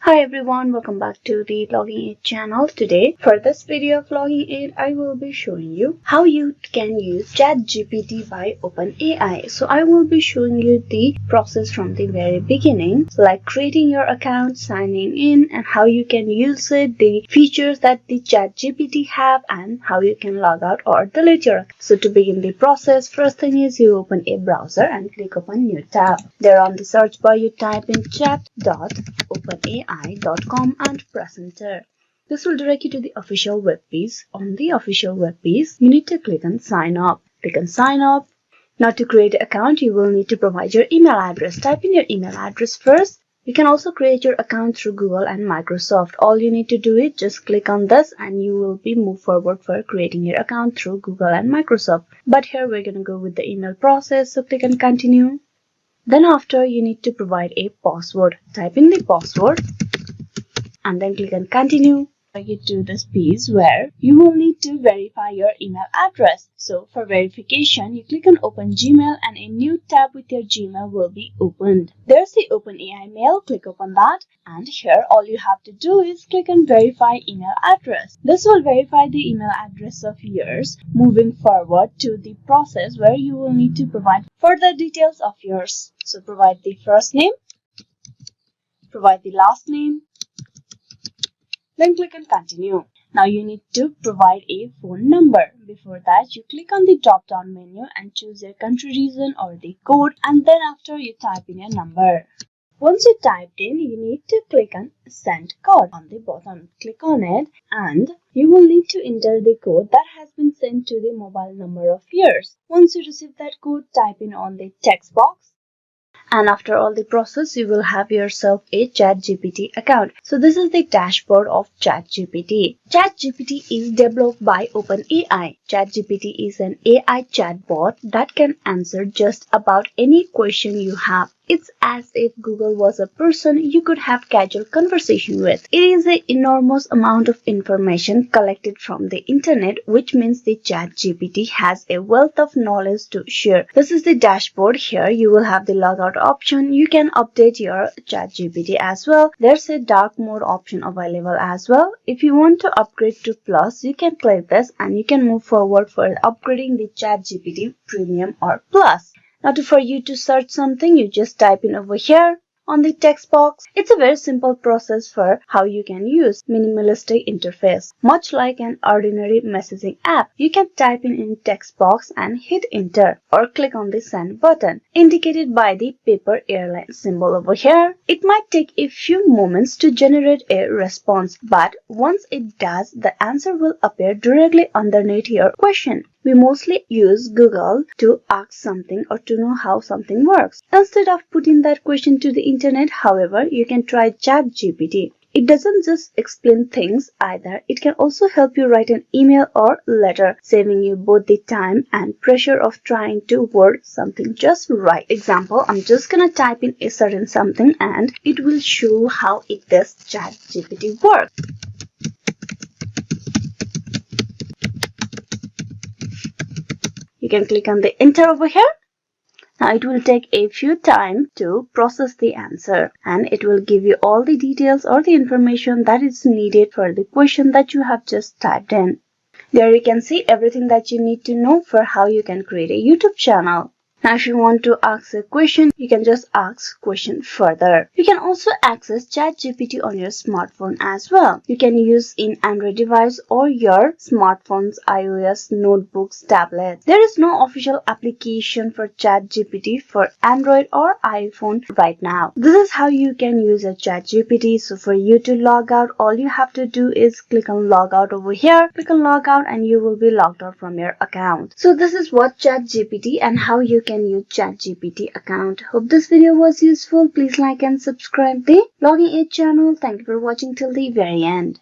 Hi everyone, welcome back to the Logging Aid channel. Today, for this video of Logging Aid, I will be showing you how you can use ChatGPT by OpenAI. So I will be showing you the process from the very beginning, like creating your account, signing in, and how you can use it, the features that the ChatGPT have, and how you can log out or delete your account. So to begin the process, first thing is you open a browser and click open new tab. There on the search bar, you type in chat.openai.com and press enter. This will direct you to the official web page. On the official web page, you need to click on sign up. Click on sign up. Now to create an account, you will need to provide your email address. Type in your email address first. You can also create your account through Google and Microsoft. All you need to do is just click on this and you will be moved forward for creating your account through Google and Microsoft. But here we're going to go with the email process. So click on continue. Then after, you need to provide a password. Type in the password and then click on continue. Get to this page where you will need to verify your email address. So for verification, you click on open Gmail and a new tab with your Gmail will be opened. There's the OpenAI mail. Click open that, and here all you have to do is click on verify email address. This will verify the email address of yours. Moving forward to the process where you will need to provide further details of yours. So provide the first name, provide the last name, then click on continue. Now you need to provide a phone number. Before that, you click on the drop down menu and choose your country, region or the code, and then after you type in your number. Once you typed in, you need to click on send code on the bottom. Click on it and you will need to enter the code that has been sent to the mobile number of yours. Once you receive that code, type in on the text box. And after all the process, you will have yourself a ChatGPT account. So this is the dashboard of ChatGPT. ChatGPT is developed by OpenAI. ChatGPT is an AI chatbot that can answer just about any question you have. It's as if Google was a person you could have casual conversation with. It is an enormous amount of information collected from the internet, which means the ChatGPT has a wealth of knowledge to share. This is the dashboard. Here you will have the logout option. You can update your ChatGPT as well. There's a dark mode option available as well. If you want to upgrade to Plus, you can click this and you can move forward for upgrading the ChatGPT Premium or Plus. Now for you to search something, you just type in over here on the text box. It's a very simple process for how you can use minimalistic interface. Much like an ordinary messaging app, you can type in text box and hit enter or click on the send button indicated by the paper airline symbol over here. It might take a few moments to generate a response, but once it does, the answer will appear directly underneath your question. We mostly use Google to ask something or to know how something works. Instead of putting that question to the internet, however, you can try ChatGPT. It doesn't just explain things either. It can also help you write an email or letter, saving you both the time and pressure of trying to word something just right. Example, I'm just gonna type in a certain something and it will show how this ChatGPT works. You can click on the enter over here. Now it will take a few time to process the answer and it will give you all the details or the information that is needed for the question that you have just typed in. There you can see everything that you need to know for how you can create a YouTube channel. Now if you want to ask a question, you can just ask question further. You can also access ChatGPT on your smartphone as well. You can use in Android device or your smartphones, iOS, notebooks, tablets. There is no official application for ChatGPT for Android or iPhone right now. This is how you can use a ChatGPT. So for you to log out, all you have to do is click on log out over here. Click on log out and you will be logged out from your account. So this is what ChatGPT and how you can use ChatGPT account. Hope this video was useful. Please like and subscribe the Logging Aid channel. Thank you for watching till the very end.